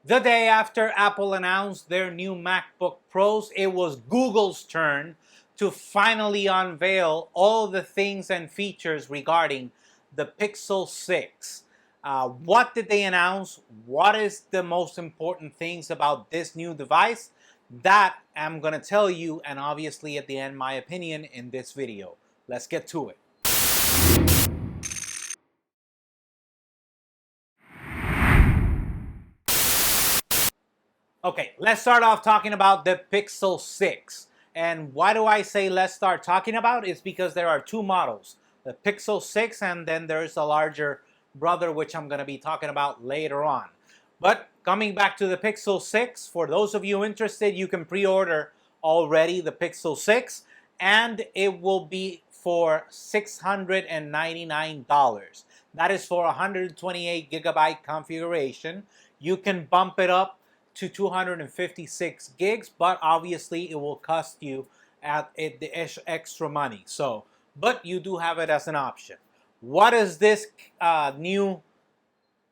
The day after Apple announced their new MacBook Pros, it was Google's turn to finally unveil all the things and features regarding the Pixel 6. What did they announce? What is the most important things about this new device? That I'm going to tell you, and obviously at the end, my opinion in this video. Let's get to it. Okay, let's start off talking about the Pixel 6. And why do I say let's start talking about? It's because there are two models, the Pixel 6 and then there's a larger brother which I'm going to be talking about later on. But coming back to the Pixel 6, for those of you interested, you can pre-order already the Pixel 6 and it will be for $699. That is for 128 gigabyte configuration. You can bump it up to 256 gigs, but obviously it will cost you the extra money. So, but you do have it as an option. What does this new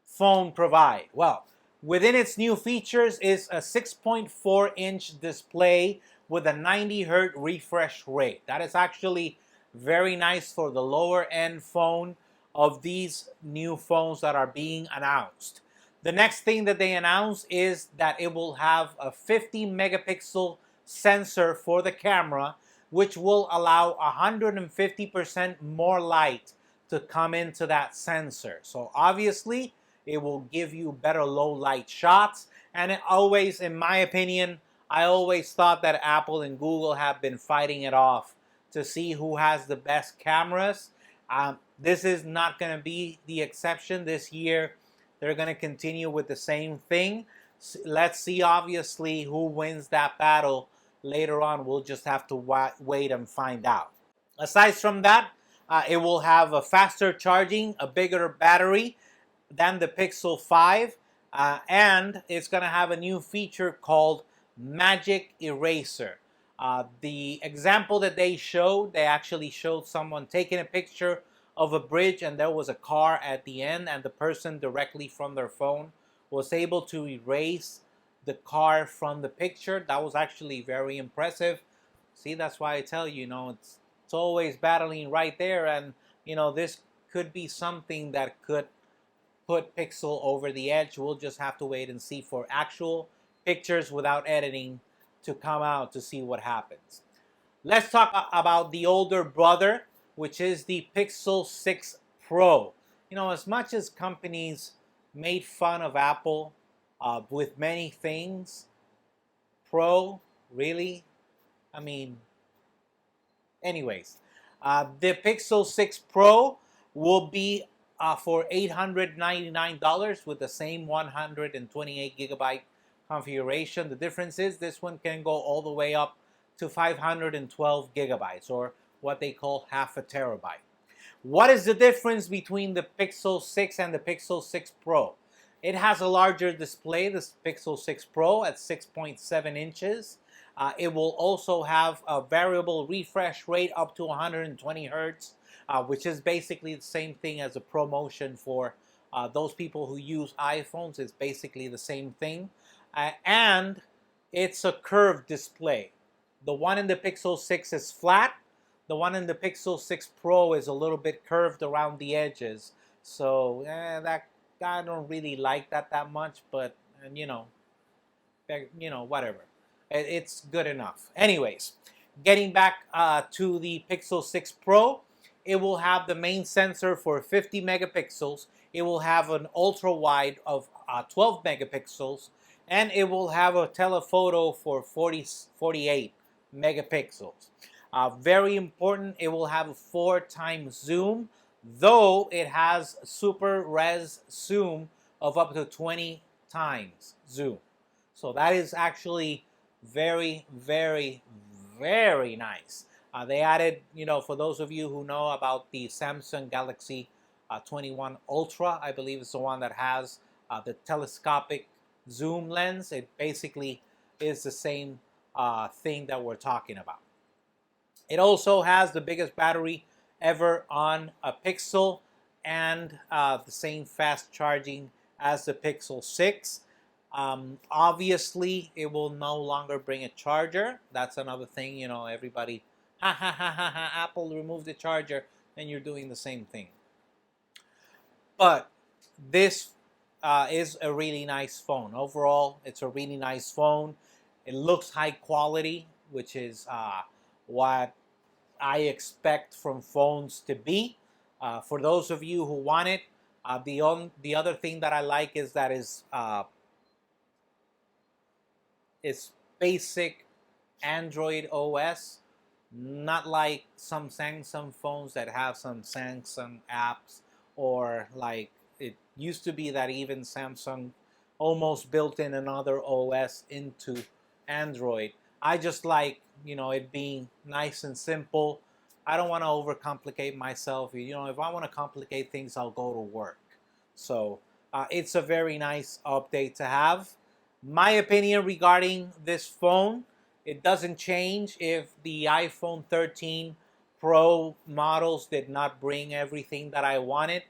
phone provide? Well, within its new features is a 6.4-inch display with a 90 Hz refresh rate. That is actually very nice for the lower end phone of these new phones that are being announced. The next thing that they announced is that it will have a 50 megapixel sensor for the camera, which will allow 150% more light to come into that sensor. So obviously, it will give you better low light shots. And it always, in my opinion, I always thought that Apple and Google have been fighting it off to see who has the best cameras. This is not going to be the exception this year. They're going to continue with the same thing. Let's see, obviously, who wins that battle later on. We'll just have to wait and find out. Aside from that, it will have a faster charging, a bigger battery than the Pixel 5, and it's going to have a new feature called Magic Eraser. The example that they showed, they actually showed someone taking a picture of a bridge and there was a car at the end, and the person directly from their phone was able to erase the car from the picture. That was actually very impressive. See, that's why I tell you, it's always battling right there, and this could be something that could put Pixel over the edge. We'll just have to wait and see for actual pictures without editing to come out to see what happens. Let's talk about the older brother, which is the Pixel 6 Pro. As much as companies made fun of Apple with many things, Pro, really? Anyways, the Pixel 6 Pro will be for $899 with the same 128 gigabyte configuration. The difference is this one can go all the way up to 512 gigabytes, or what they call half a terabyte. What is the difference between the Pixel 6 and the Pixel 6 Pro? It has a larger display, the Pixel 6 Pro, at 6.7 inches. It will also have a variable refresh rate up to 120 hertz, which is basically the same thing as a ProMotion for those people who use iPhones. It's basically the same thing. And it's a curved display. The one in the Pixel 6 is flat. The one in the Pixel 6 Pro is a little bit curved around the edges. So that I don't really like that much, but whatever. It's good enough. Anyways, getting back to the Pixel 6 Pro, it will have the main sensor for 50 megapixels. It will have an ultra wide of 12 megapixels, and it will have a telephoto for 48 megapixels. Very important, it will have a 4x zoom, though it has super res zoom of up to 20 times zoom. So that is actually very, very, very nice. They added, for those of you who know about the Samsung Galaxy 21 Ultra, I believe it's the one that has the telescopic zoom lens. It basically is the same thing that we're talking about. It also has the biggest battery ever on a Pixel and the same fast charging as the Pixel 6. Obviously, it will no longer bring a charger. That's another thing, you know, everybody, ha ha ha ha ha, Apple removed the charger, and you're doing the same thing. But this is a really nice phone. Overall, it's a really nice phone. It looks high quality, which is what I expect from phones to be. For those of you who want it, the other thing that I like is that it's basic Android OS, not like some Samsung phones that have some Samsung apps, or like it used to be that even Samsung almost built in another OS into Android. I just like, you know, it being nice and simple. I don't want to overcomplicate myself. You know, if I want to complicate things, I'll go to work. So it's a very nice update to have. My opinion regarding this phone, it doesn't change if the iPhone 13 Pro models did not bring everything that I wanted.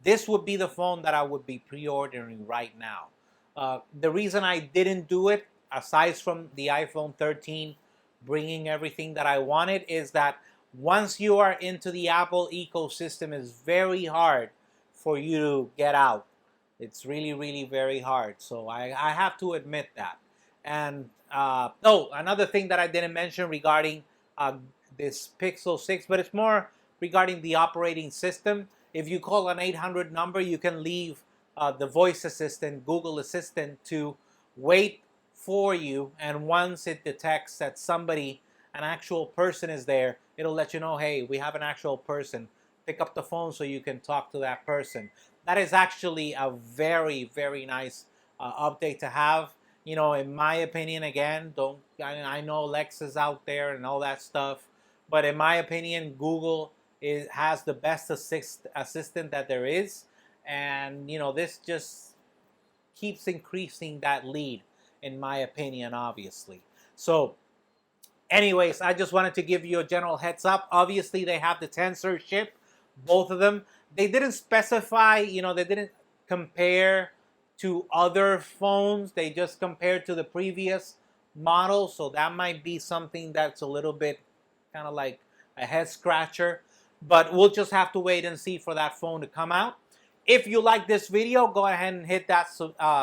This would be the phone that I would be pre-ordering right now. The reason I didn't do it, aside from the iPhone 13 bringing everything that I wanted, is that once you are into the Apple ecosystem, it's very hard for you to get out. It's really, really very hard. So I have to admit that. And another thing that I didn't mention regarding this Pixel 6, but it's more regarding the operating system. If you call an 800 number, you can leave the voice assistant, Google Assistant, to wait for you. And once it detects that somebody, an actual person is there, it'll let you know, hey, we have an actual person. Pick up the phone so you can talk to that person. That is actually a very, very nice update to have. You know, in my opinion, again, I know Alexa's out there and all that stuff, but in my opinion, Google has the best assistant that there is, and you know, this just keeps increasing that lead, in my opinion, obviously. So, anyways, I just wanted to give you a general heads up. Obviously, they have the Tensor chip, both of them. They didn't specify, you know, they didn't compare to other phones. They just compared to the previous model. So that might be something that's a little bit kind of like a head scratcher. But we'll just have to wait and see for that phone to come out. If you like this video, go ahead and hit that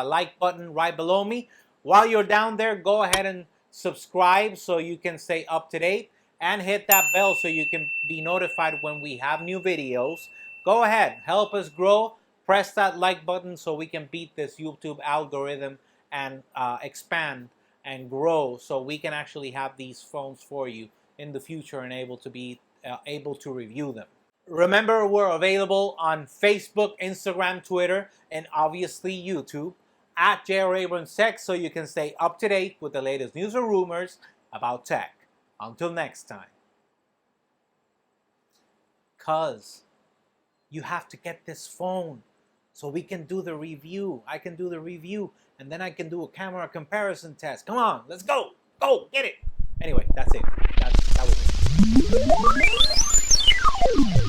like button right below me. While you're down there, go ahead and subscribe so you can stay up to date. And hit that bell so you can be notified when we have new videos. Go ahead, help us grow. Press that like button so we can beat this YouTube algorithm and expand and grow, so we can actually have these phones for you in the future and able to review them. Remember, we're available on Facebook, Instagram, Twitter, and obviously YouTube at JRAbramsTech, so you can stay up to date with the latest news and rumors about tech. Until next time. 'Cause you have to get this phone so we can do the review. I can do the review, and then I can do a camera comparison test. Come on, let's go. Go, get it. Anyway, that's it. That was it.